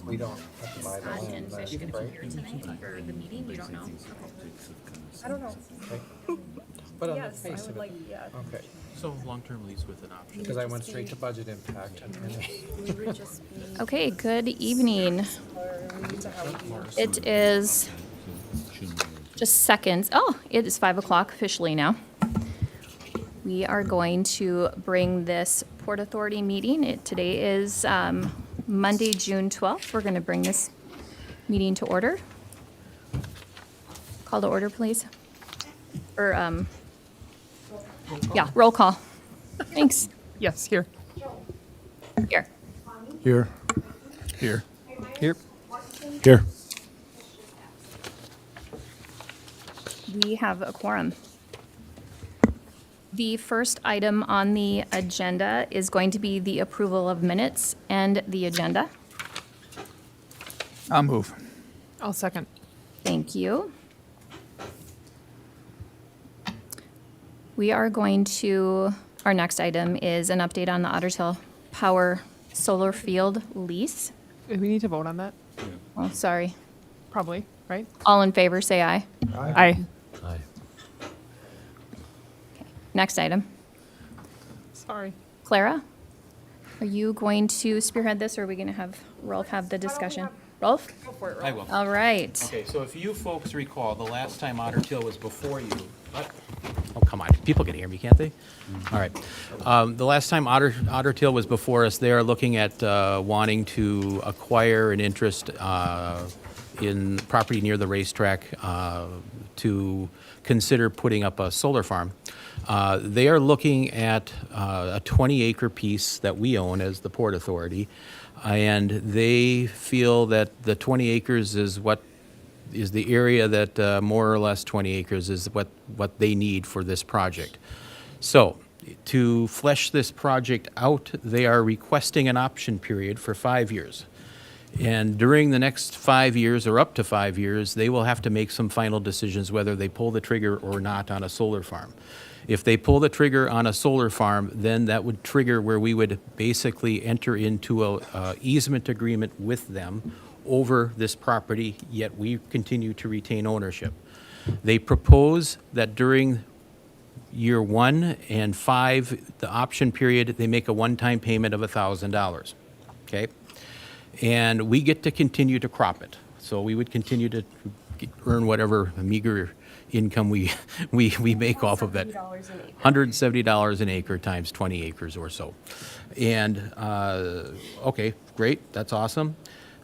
We don't have to buy the land, And Fish then, gonna be right? here tonight for the meeting, you don't know? I don't know. Okay. But on the Yes, I face would of like, it, yeah. okay, So long-term lease with an option. because I went straight to budget impact and We would just be, Okay, good evening. or to how we do. It is just seconds. Oh, it is 5 o'clock officially now. We are going to bring this Port Authority meeting. Today is Monday, June 12th. We're going to bring this meeting to order. Call to order, please. Or, yeah, roll call. Thanks. Yes, here. Here. Here. Here. Here. Here. We have a quorum. The first item on the agenda is going to be the approval of minutes and the agenda. I'll move. I'll second. Thank you. We are going to, our next item is an update on the Otter Tail Power Solar Field lease. We need to vote on that, Oh, sorry. probably, right? All in favor, say aye. Aye. Next item. Sorry. Clara, are you going to spearhead this, or are we going to have Rolf have the discussion? Rolf? Go for it, I Rob. will. All right. Okay, so if you folks recall, the last time Otter Tail was before you, what? Oh, come on, people can hear me, can't they? All right. The last time Otter Tail was before us, they are looking at wanting to acquire an interest in property near the racetrack to consider putting up a solar farm. They are looking at a 20-acre piece that we own as the Port Authority, and they feel that the 20 acres is what is the area that more or less 20 acres is what they need for this project. So to flesh this project out, they are requesting an option period for 5 years. And during the next 5 years, or up to 5 years, they will have to make some final decisions whether they pull the trigger or not on a solar farm. If they pull the trigger on a solar farm, then that would trigger where we would basically enter into a easement agreement with them over this property, yet we continue to retain ownership. They propose that during year 1 and 5, the option period, they make a one-time payment of $1,000, okay? And we get to continue to crop it. So we would continue to earn whatever meager income we make off of that. $170 an acre times 20 acres or so. And, okay, great, that's awesome.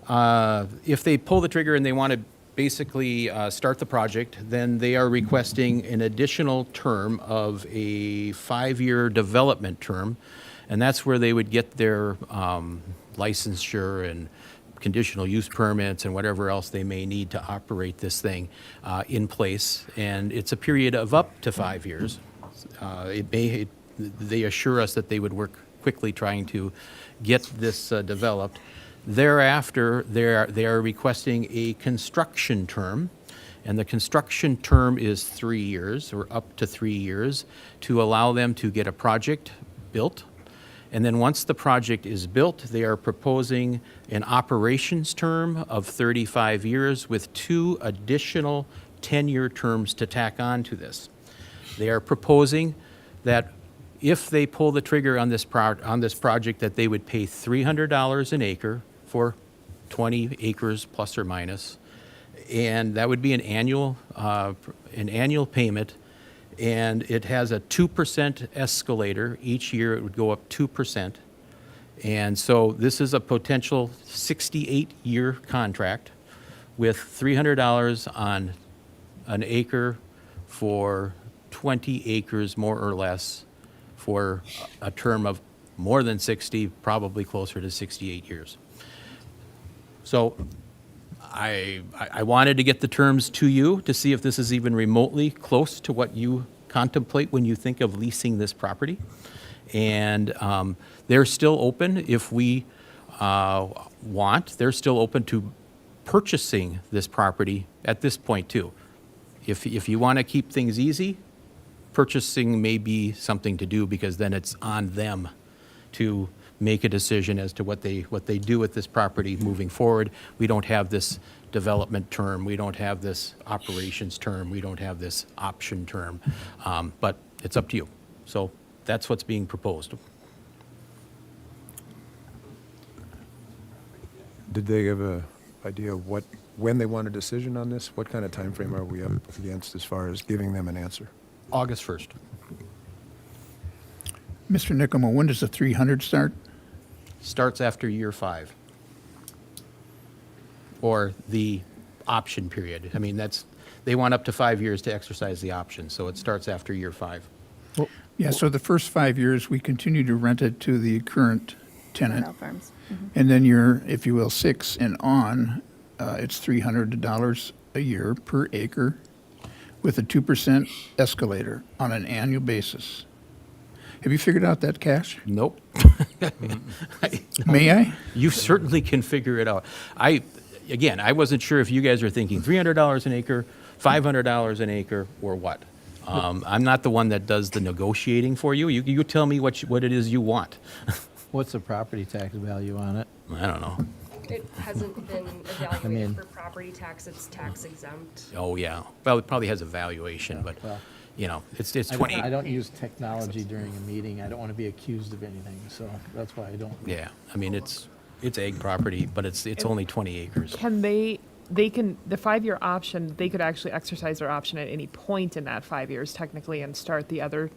If they pull the trigger and they want to basically start the project, then they are requesting an additional term of a 5-year development term, and that's where they would get their licensure and conditional use permits and whatever else they may need to operate this thing in place. And it's a period of up to 5 years. They assure us that they would work quickly trying to get this developed. Thereafter, they are requesting a construction term, and the construction term is 3 years, or up to 3 years, to allow them to get a project built. And then once the project is built, they are proposing an operations term of 35 years with 2 additional 10-year terms to tack on to this. They are proposing that if they pull the trigger on this project, that they would pay $300 an acre for 20 acres plus or minus, and that would be an annual payment. And it has a 2% escalator. Each year it would go up 2%. And so this is a potential 68-year contract with $300 on an acre for 20 acres, more or less, for a term of more than 60, probably closer to 68 years. So I wanted to get the terms to you to see if this is even remotely close to what you contemplate when you think of leasing this property. And they're still open if we want. They're still open to purchasing this property at this point too. If you want to keep things easy, purchasing may be something to do, because then it's on them to make a decision as to what they do with this property moving forward. We don't have this development term, we don't have this operations term, we don't have this option term, but it's up to you. So that's what's being proposed. Did they give a idea of when they want a decision on this? What kind of time frame are we up against as far as giving them an answer? August 1st. Mr. Nickoma, when does the 300 start? Starts after year 5. Or the option period. I mean, they want up to 5 years to exercise the option, so it starts after year 5. Yeah, so the first 5 years, we continue to rent it to the current tenant. Rental firms. And then you're, if you will, 6 and on, it's $300 a year per acre with a 2% escalator on an annual basis. Have you figured out that, Cash? Nope. May I? You certainly can figure it out. Again, I wasn't sure if you guys are thinking $300 an acre, $500 an acre, or what. I'm not the one that does the negotiating for you. You tell me what it is you want. What's the property tax value on it? I don't know. It hasn't been mean- evaluated for property tax, it's tax exempt. Oh, yeah. Well, it probably has a valuation, but, Well, it's I 20. don't use technology during a meeting. I don't want to be accused of anything, so that's why I don't. Yeah, I mean, it's egg property, but it's only 20 acres. Can the 5-year option, they could actually exercise their option at any point in that 5 years technically and start the other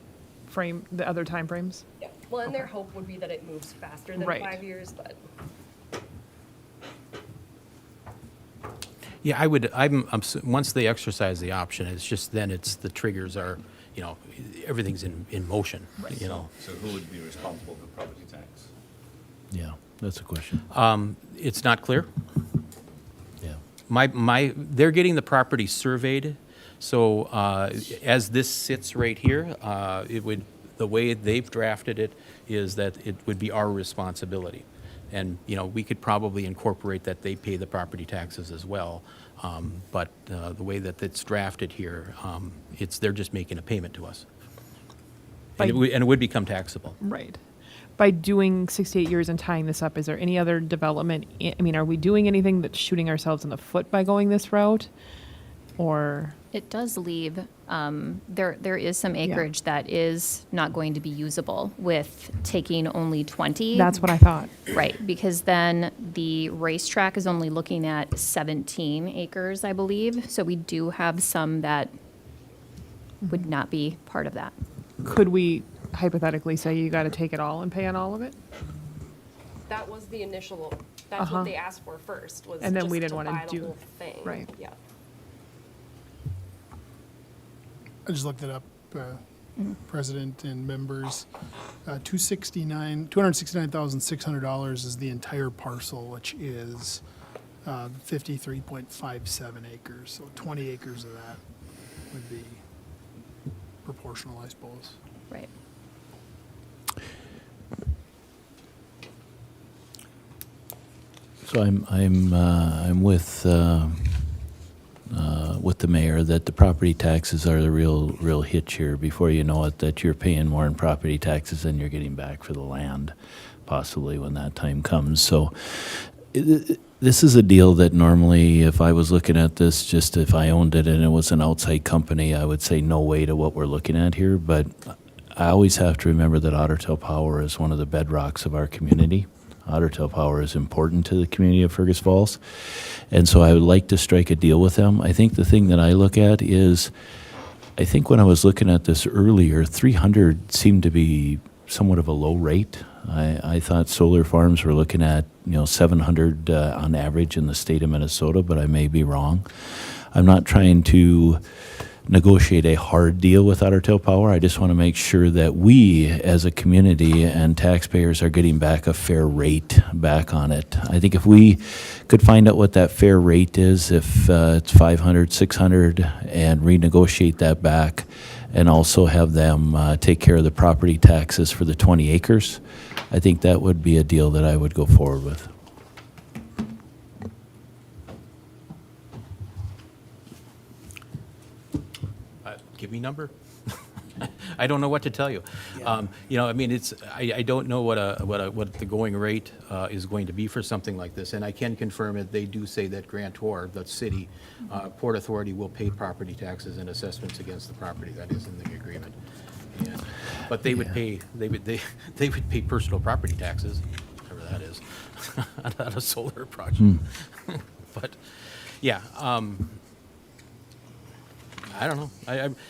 time frames? Yeah. Well, and their hope would be that it moves faster than Right. 5 years, but Yeah, once they exercise the option, it's just then the triggers are, everything's in motion, So who would be responsible for property tax? Yeah, that's a question. It's not clear. Yeah. They're getting the property surveyed, so as this sits right here, the way they've drafted it is that it would be our responsibility. And, we could probably incorporate that they pay the property taxes as well. But the way that it's drafted here, they're just making a payment to us. And it would become taxable. Right. By doing 68 years and tying this up, is there any other development? Are we doing anything that's shooting ourselves in the foot by going this route? Or, It does leave, there is some acreage that is not going to be usable with taking only 20. that's what I thought. Right, because then the racetrack is only looking at 17 acres, I believe. So we do have some that would not be part of that. Could we hypothetically say you got to take it all and pay on all of it? that was the initial, that's Uh-huh. what they asked for first, was And then just we to didn't wanna buy the do- whole thing. right. Yeah. I just looked it up, president and members. $269,600 is the entire parcel, which is 53.57 acres. So 20 acres of that would be proportional, I suppose. Right. So I'm with the mayor that the property taxes are the real hitch here. Before you know it, that you're paying more in property taxes than you're getting back for the land, possibly when that time comes. So this is a deal that normally, if I was looking at this, just if I owned it and it was an outside company, I would say no way to what we're looking at here. But I always have to remember that Otter Tail Power is one of the bedrocks of our community. Otter Tail Power is important to the community of Fergus Falls. And so I would like to strike a deal with them. I think the thing that I look at is, I think when I was looking at this earlier, 300 seemed to be somewhat of a low rate. I thought solar farms were looking at 700 on average in the state of Minnesota, but I may be wrong. I'm not trying to negotiate a hard deal with Otter Tail Power. I just want to make sure that we as a community and taxpayers are getting back a fair rate back on it. I think if we could find out what that fair rate is, if it's 500, 600, and renegotiate that back, and also have them take care of the property taxes for the 20 acres, I think that would be a deal that I would go forward with. Give me number. I don't know what to tell you. You know, I mean, I don't know what the going rate is going to be for something like this, and I can confirm it. They do say that grantor, the city, Port Authority will pay property taxes and assessments against the property. That is in the agreement. But they would pay, they would pay personal property taxes, whatever that is, on a solar project. But, yeah, I don't know.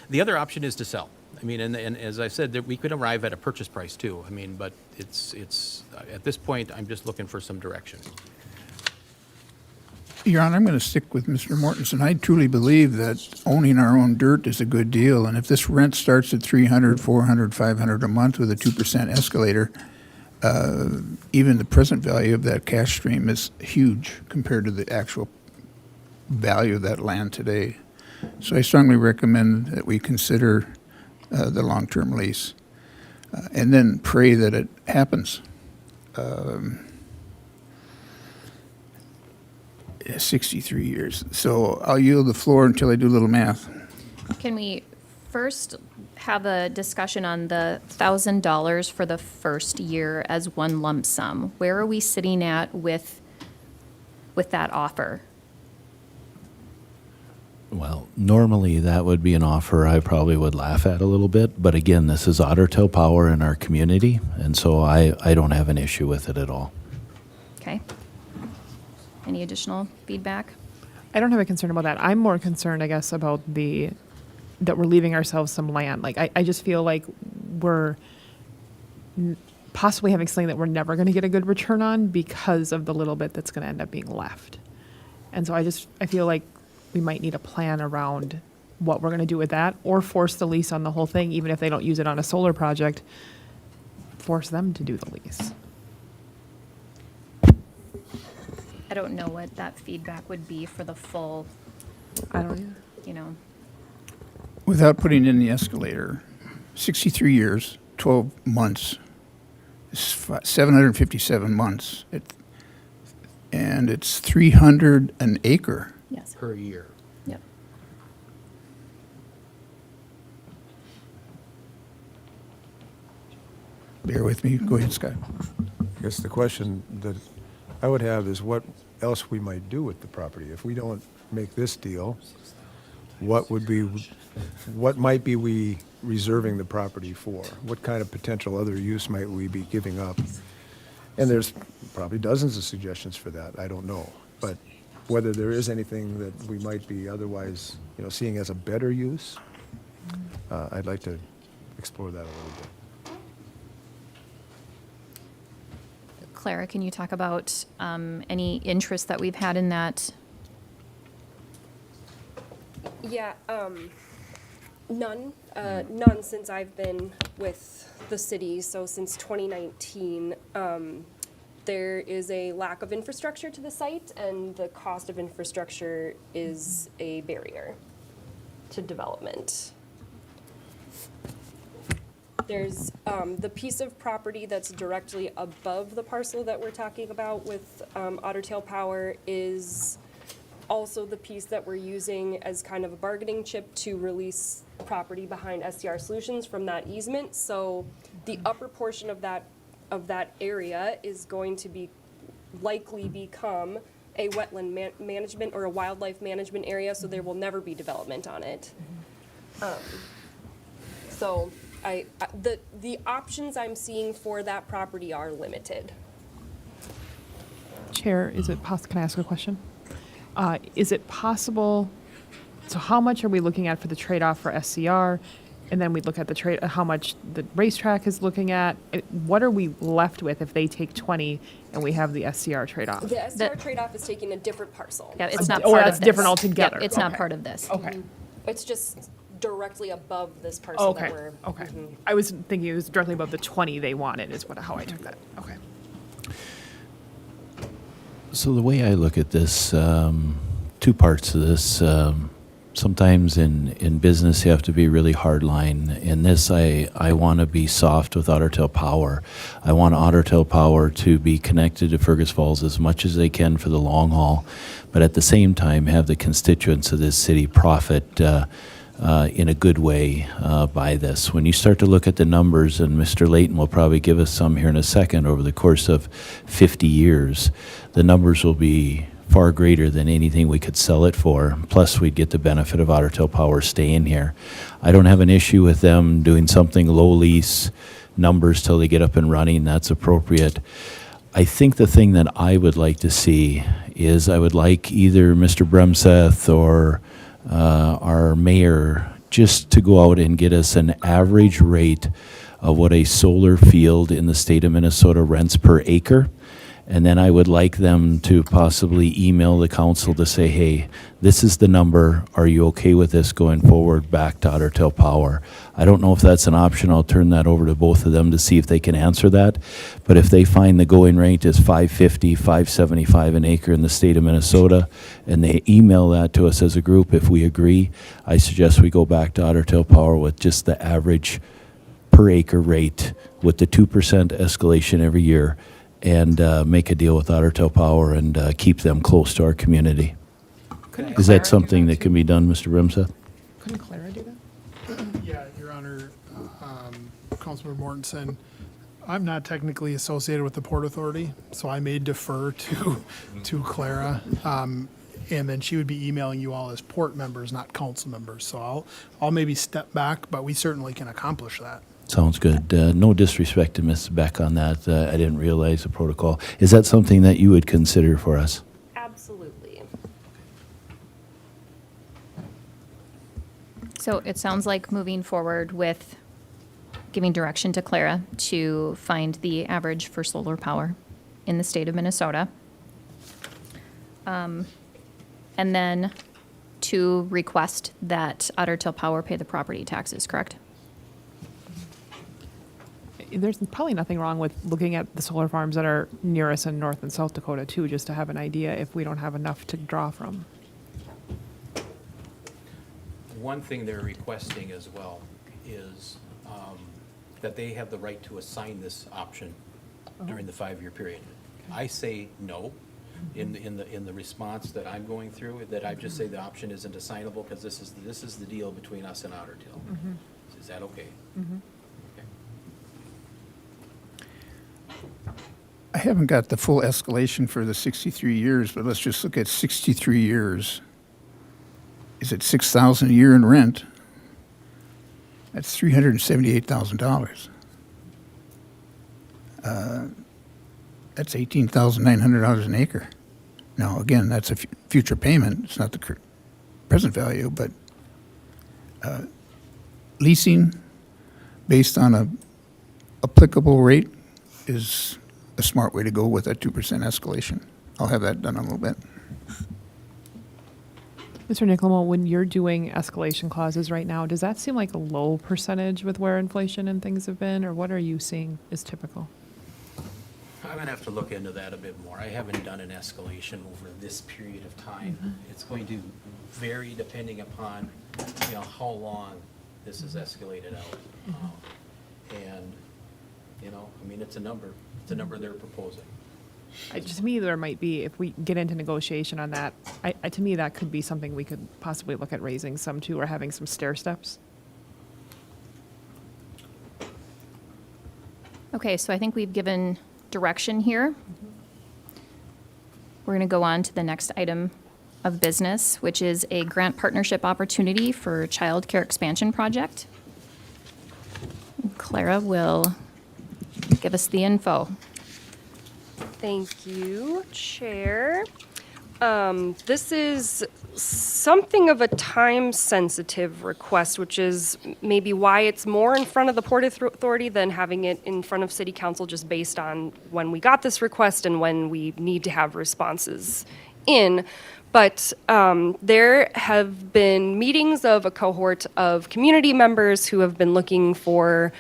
The other option is to sell. I mean, and as I said, we could arrive at a purchase price too. I mean, but it's at this point, I'm just looking for some direction. Your Honor, I'm going to stick with Mr. Mortensen. I truly believe that owning our own dirt is a good deal, and if this rent starts at $300, $400, $500 a month with a 2% escalator, even the present value of that cash stream is huge compared to the actual value of that land today. So I strongly recommend that we consider the long-term lease and then pray that it happens. 63 years. So I'll yield the floor until I do a little math. Can we first have a discussion on the $1,000 for the first year as one lump sum? Where are we sitting at with that offer? Well, normally that would be an offer I probably would laugh at a little bit, but again, this is Otter Tail Power in our community, and so I don't have an issue with it at all. Okay. Any additional feedback? I don't have a concern about that. I'm more concerned, I guess, about that we're leaving ourselves some land. Like, I just feel like we're possibly having something that we're never going to get a good return on because of the little bit that's going to end up being left. And so I feel like we might need a plan around what we're going to do with that, or force the lease on the whole thing, even if they don't use it on a solar project, force them to do the lease. I don't know what that feedback would be for the full, I don't either. you know. Without putting in the escalator, 63 years, 12 months, is 757 months. And it's 300 an acre. Yes. Per year. Yep. Bear with me. Go ahead, Scott. I guess the question that I would have is what else we might do with the property. If we don't make this deal, what might be we reserving the property for? What kind of potential other use might we be giving up? And there's probably dozens of suggestions for that. I don't know. But whether there is anything that we might be otherwise, seeing as a better use, I'd like to explore that a little bit. Clara, can you talk about any interest that we've had in that? Yeah, none. None since I've been with the city, so since 2019. There is a lack of infrastructure to the site, and the cost of infrastructure is a barrier to development. There's the piece of property that's directly above the parcel that we're talking about with Otter Tail Power is also the piece that we're using as kind of a bargaining chip to release property behind SCR Solutions from that easement. So the upper portion of that area is going to be likely become a wetland management or a wildlife management area, so there will never be development on it. So the options I'm seeing for that property are limited. Chair, is it possible, can I ask a question? Is it possible, so how much are we looking at for the trade-off for SCR? And then we look at how much the racetrack is looking at. What are we left with if they take 20 and we have the SCR trade-off? The SCR trade-off is taking a different parcel. Yeah, it's not Oh, part of that's this. different altogether. Yep, it's not Okay. part of this. Okay. It's just directly above this parcel Okay, that we're. okay. Mhm. I was thinking it was directly above the 20 they wanted is how I took that. Okay. So the way I look at this, two parts of this. Sometimes in business you have to be really hard line. In this, I want to be soft with Otter Tail Power. I want Otter Tail Power to be connected to Fergus Falls as much as they can for the long haul, but at the same time have the constituents of this city profit in a good way by this. When you start to look at the numbers, and Mr. Layton will probably give us some here in a second, over the course of 50 years, the numbers will be far greater than anything we could sell it for. Plus, we'd get the benefit of Otter Tail Power staying here. I don't have an issue with them doing something low lease numbers till they get up and running. That's appropriate. I think the thing that I would like to see is I would like either Mr. Bremseth or our mayor just to go out and get us an average rate of what a solar field in the state of Minnesota rents per acre. And then I would like them to possibly email the council to say, hey, this is the number. Are you okay with this going forward back to Otter Tail Power? I don't know if that's an option. I'll turn that over to both of them to see if they can answer that. But if they find the going rate is $550, $575 an acre in the state of Minnesota, and they email that to us as a group, if we agree, I suggest we go back to Otter Tail Power with just the average per acre rate with the 2% escalation every year, and make a deal with Otter Tail Power and keep them close to our community. Is that something that can be done, Mr. Bremseth? Couldn't Clara do that? Yeah, Your Honor, Councilman Mortensen, I'm not technically associated with the Port Authority, so I may defer to Clara. And then she would be emailing you all as port members, not council members. So I'll maybe step back, but we certainly can accomplish that. Sounds good. No disrespect to Ms. Beck on that. I didn't realize the protocol. Is that something that you would consider for us? Absolutely. So it sounds like moving forward with giving direction to Clara to find the average for solar power in the state of Minnesota. And then to request that Otter Tail Power pay the property taxes, correct? There's probably nothing wrong with looking at the solar farms that are near us in North and South Dakota too, just to have an idea if we don't have enough to draw from. One thing they're requesting as well is that they have the right to assign this option during the 5-year period. I say no. In the response that I'm going through, that I just say the option isn't assignable because this is the deal between us and Otter Tail. Is that okay? Okay. I haven't got the full escalation for the 63 years, but let's just look at 63 years. Is it $6,000 a year in rent? That's $378,000. That's $18,900 an acre. Now, again, that's a future payment. It's not the present value, but leasing based on a applicable rate is a smart way to go with that 2% escalation. I'll have that done in a little bit. Mr. Nickelmo, when you're doing escalation clauses right now, does that seem like a low percentage with where inflation and things have been, or what are you seeing is typical? I'm gonna have to look into that a bit more. I haven't done an escalation over this period of time. It's going to vary depending upon, how long this is escalated out. And, it's a number they're proposing. To me, there might be, if we get into negotiation on that, to me, that could be something we could possibly look at raising some too, or having some stair steps. Okay, so I think we've given direction here. We're going to go on to the next item of business, which is a grant partnership opportunity for child care expansion project. Clara will give us the info. Thank you, Chair. This is something of a time-sensitive request, which is maybe why it's more in front of the Port Authority than having it in front of City Council, just based on when we got this request and when we need to have responses in. But there have been meetings of a cohort of community members who have been looking for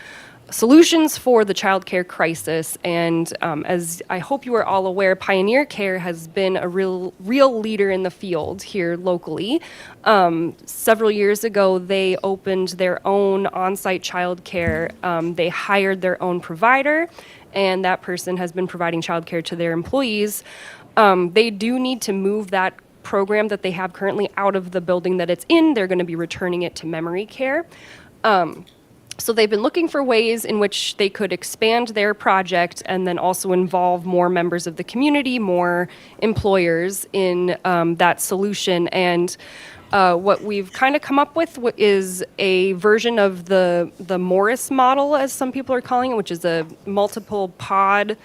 solutions for the child care crisis. And as I hope you are all aware, Pioneer Care has been a real leader in the field here locally. Several years ago, they opened their own on-site child care. They hired their own provider, and that person has been providing child care to their employees. They do need to move that program that they have currently out of the building that it's in. They're going to be returning it to memory care. So they've been looking for ways in which they could expand their project and then also involve more members of the community, more employers in that solution. And what we've kind of come up with is a version of the Morris model, as some people are calling it, which is a multiple pod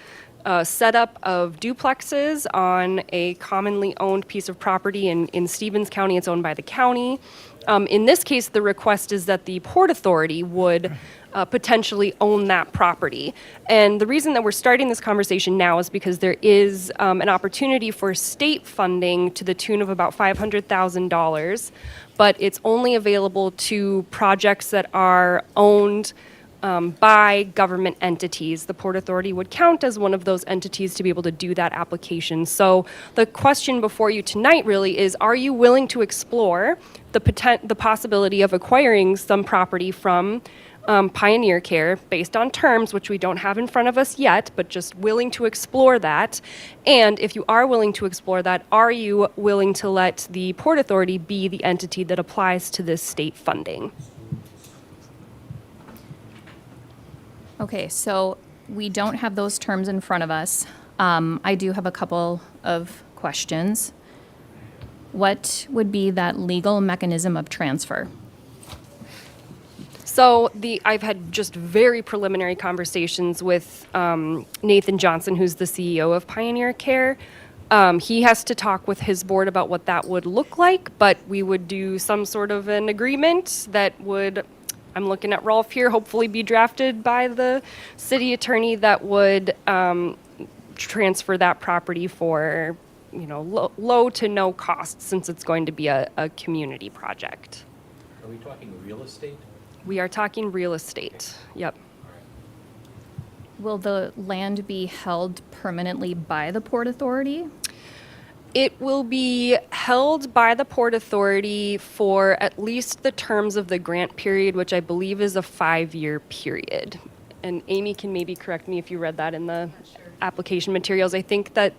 setup of duplexes on a commonly owned piece of property in Stevens County. It's owned by the county. In this case, the request is that the Port Authority would potentially own that property. And the reason that we're starting this conversation now is because there is an opportunity for state funding to the tune of about $500,000, but it's only available to projects that are owned by government entities. The Port Authority would count as one of those entities to be able to do that application. So the question before you tonight really is, are you willing to explore the possibility of acquiring some property from Pioneer Care based on terms, which we don't have in front of us yet, but just willing to explore that? And if you are willing to explore that, are you willing to let the Port Authority be the entity that applies to this state funding? Okay, so we don't have those terms in front of us. I do have a couple of questions. What would be that legal mechanism of transfer? So I've had just very preliminary conversations with Nathan Johnson, who's the CEO of Pioneer Care. He has to talk with his board about what that would look like, but we would do some sort of an agreement that would, I'm looking at Rolf here, hopefully be drafted by the city attorney that would transfer that property for, low to no cost, since it's going to be a community project. Are we talking real estate? We are talking real estate. Yep. Will the land be held permanently by the Port Authority? It will be held by the Port Authority for at least the terms of the grant period, which I believe is a 5-year period. And Amy can maybe correct me if you read that in the application materials. I think that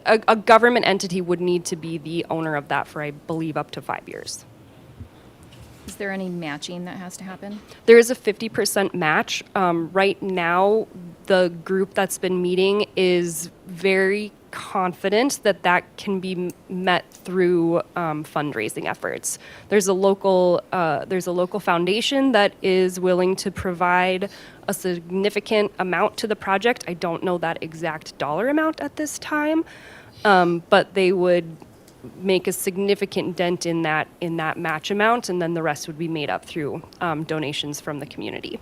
a government entity would need to be the owner of that for, I believe, up to 5 years. Is there any matching that has to happen? There is a 50% match. Right now, the group that's been meeting is very confident that that can be met through fundraising efforts. There's a local foundation that is willing to provide a significant amount to the project. I don't know that exact dollar amount at this time, but they would make a significant dent in that match amount, and then the rest would be made up through donations from the community.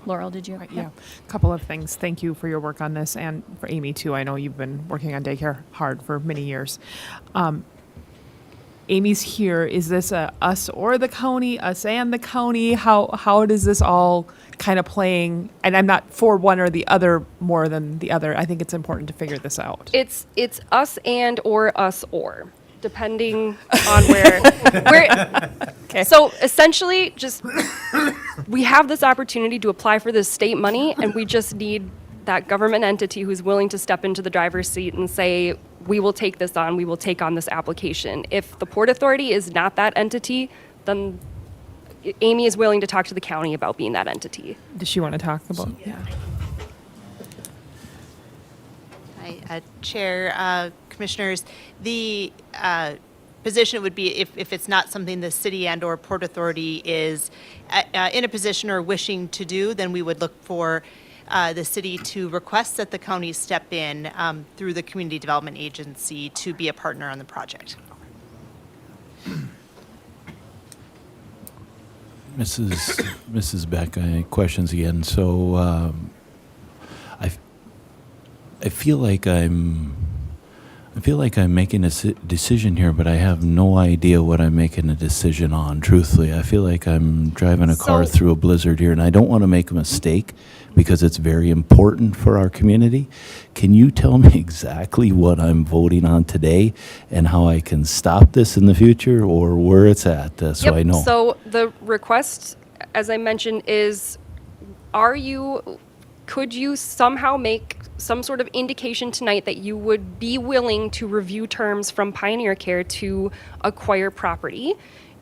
Laurel, did you? Yeah, a couple of things. Thank you for your work on this, and for Amy too. I know you've been working on daycare hard for many years. Amy's here. Is this a us or the county, us and the county? How does this all kind of playing? And I'm not for one or the other more than the other. I think it's important to figure this out. It's us and or us or, depending on where. Okay. So essentially, just we have this opportunity to apply for this state money, and we just need that government entity who's willing to step into the driver's seat and say, we will take this on, we will take on this application. If the Port Authority is not that entity, then Amy is willing to talk to the county about being that entity. Does she want to talk about? Yeah. Hi, Chair, Commissioners. The position would be if it's not something the city and or Port Authority is in a position or wishing to do, then we would look for the city to request that the county step in through the Community Development Agency to be a partner on the project. Mrs. Beck, questions again. So I feel like I'm making a decision here, but I have no idea what I'm making a decision on. Truthfully, I feel like I'm driving a car through a blizzard here, and I don't want to make a mistake because it's very important for our community. Can you tell me exactly what I'm voting on today and how I can stop this in the future, or where it's at, so I know? So the request, as I mentioned, is, are you could you somehow make some sort of indication tonight that you would be willing to review terms from Pioneer Care to acquire property?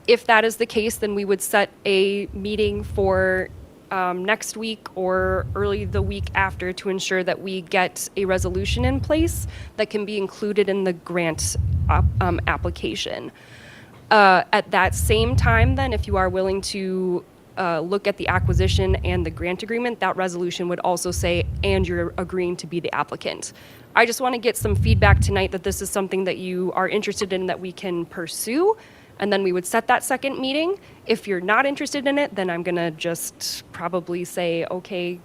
If that is the case, then we would set a meeting for next week or early the week after to ensure that we get a resolution in place that can be included in the grant application. At that same time, then, if you are willing to look at the acquisition and the grant agreement, that resolution would also say, and you're agreeing to be the applicant. I just want to get some feedback tonight that this is something that you are interested in that we can pursue, and then we would set that second meeting. If you're not interested in it, then I'm going to just probably say, okay,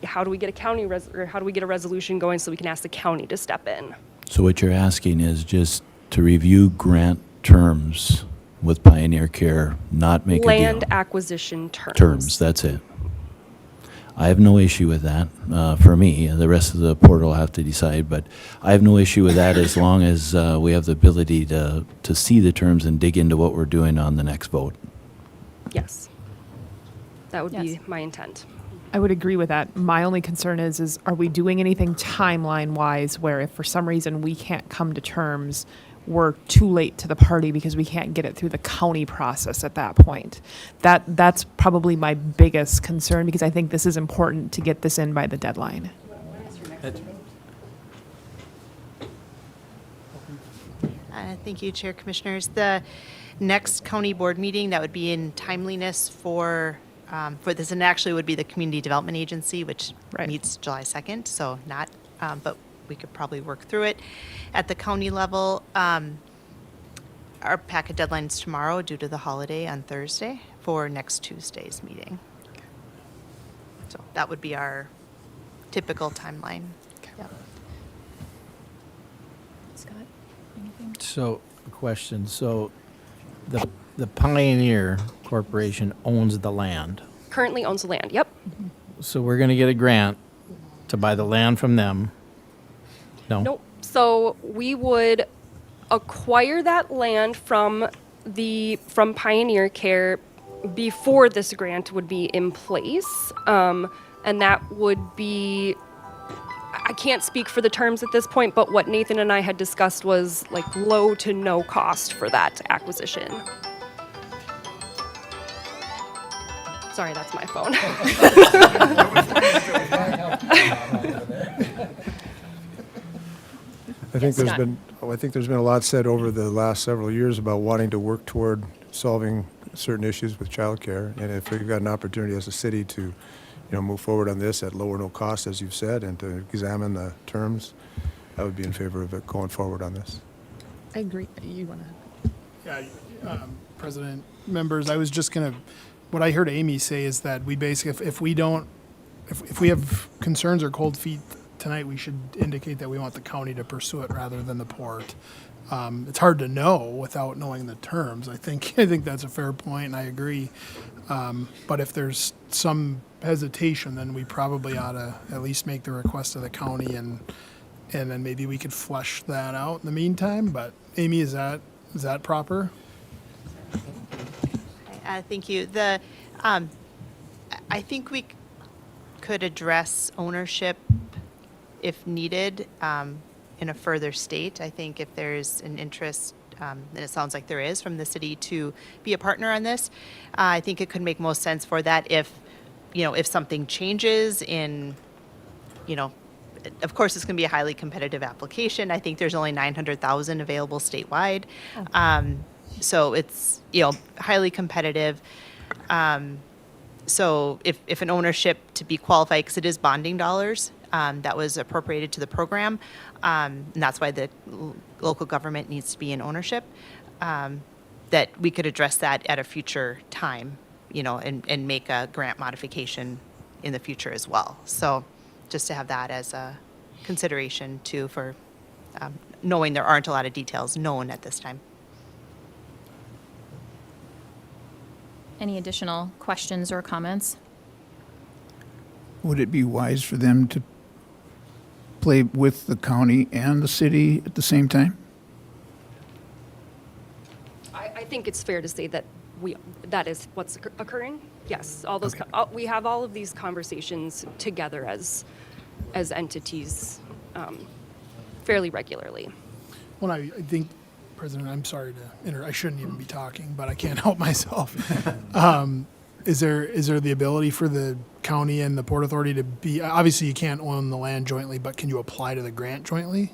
how do we get a how do we get a resolution going so we can ask the county to step in? So what you're asking is just to review grant terms with Pioneer Care, not make a deal. Land acquisition terms. Terms, that's it. I have no issue with that, for me. The rest of the board will have to decide, but I have no issue with that as long as we have the ability to see the terms and dig into what we're doing on the next vote. Yes. That would be Yes. my intent. I would agree with that. My only concern is are we doing anything timeline-wise where if for some reason we can't come to terms, we're too late to the party because we can't get it through the county process at that point? That's probably my biggest concern because I think this is important to get this in by the deadline. Thank you, Chair Commissioners. The next county board meeting, that would be in timeliness for this, and actually would be the Community Development Agency, which Right. meets July 2nd, so not, but we could probably work through it. At the county level, our packet deadline's tomorrow due to the holiday on Thursday for next Tuesday's meeting. So that would be our typical timeline. Yep. Scott, anything? So, a question. So, the Pioneer Corporation owns the land. Currently owns the land, yep. So we're going to get a grant to buy the land from them? No? Nope. So we would acquire that land from Pioneer Care before this grant would be in place. And that would be, I can't speak for the terms at this point, but what Nathan and I had discussed was like low to no cost for that acquisition. Sorry, that's my phone. I think Scott. there's been a lot said over the last several years about wanting to work toward solving certain issues with childcare. And if we've got an opportunity as a city to, move forward on this at low or no cost, as you've said, and to examine the terms, I would be in favor of it going forward on this. I agree. You want to? Yeah, President, members, I was just gonna, what I heard Amy say is that we basically, if we have concerns or cold feet tonight, we should indicate that we want the county to pursue it rather than the port. It's hard to know without knowing the terms. I think that's a fair point, and I agree. But if there's some hesitation, then we probably ought to at least make the request to the county, and then maybe we could flesh that out in the meantime. But Amy, is that proper? Thank you. I think we could address ownership if needed in a further state. I think if there's an interest, and it sounds like there is, from the city to be a partner on this, I think it could make most sense for that if something changes in, of course, it's going to be a highly competitive application. I think there's only 900,000 available statewide. So it's, highly competitive. So if an ownership to be qualified, because it is bonding dollars that was appropriated to the program, and that's why the local government needs to be in ownership, that we could address that at a future time, and make a grant modification in the future as well. So just to have that as a consideration too, for knowing there aren't a lot of details known at this time. Any additional questions or comments? Would it be wise for them to play with the county and the city at the same time? I think it's fair to say that that is what's occurring. Yes, all those, we have all of these conversations together as entities fairly regularly. Well, I think, President, I'm sorry to I shouldn't even be talking, but I can't help myself. Is there the ability for the county and the Port Authority to be, obviously you can't own the land jointly, but can you apply to the grant jointly?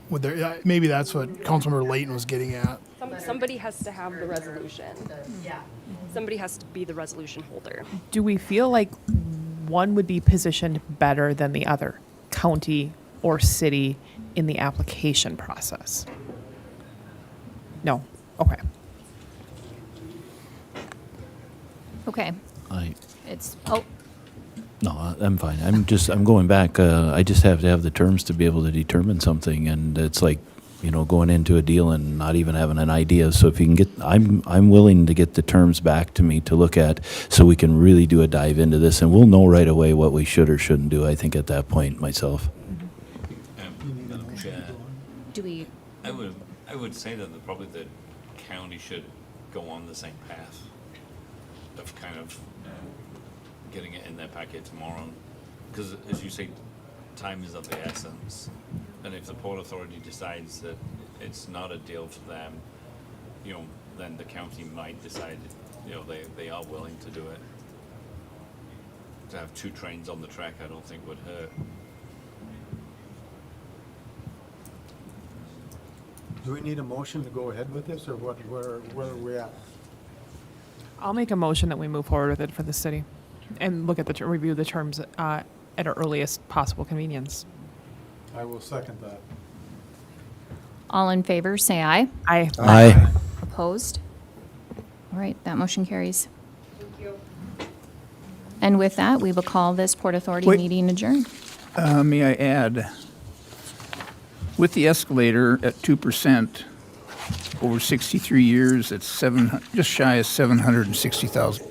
Would there, maybe that's what Councilmember Layton was getting at. Somebody has to have the resolution. Yeah. Somebody has to be the resolution holder. Do we feel like one would be positioned better than the other, county or city, in the application process? No. Okay. Okay, I, it's, no, I'm fine. I'm going back. I just have to have the terms to be able to determine something, and it's like, going into a deal and not even having an idea. So if you can get, I'm willing to get the terms back to me to look at, so we can really do a dive into this, and we'll know right away what we should or shouldn't do. I think at that point myself. Madam Chair, do we, I would say that probably the county should go on the same path of kind of getting it in their packet tomorrow. Because as you say, time is of the essence. And if the Port Authority decides that it's not a deal for them, then the county might decide, they are willing to do it. To have 2 trains on the track, I don't think would hurt. Do we need a motion to go ahead with this, or where are we at? I'll make a motion that we move forward with it for the city and look at review the terms at our earliest possible convenience. I will second that. all in favor, say aye. Aye. Aye. Opposed? All right, that motion carries. Thank you. And with that, we will call this Port Authority Wait. meeting adjourned. May I add, with the escalator at 2%, over 63 years, it's just shy of $760,000.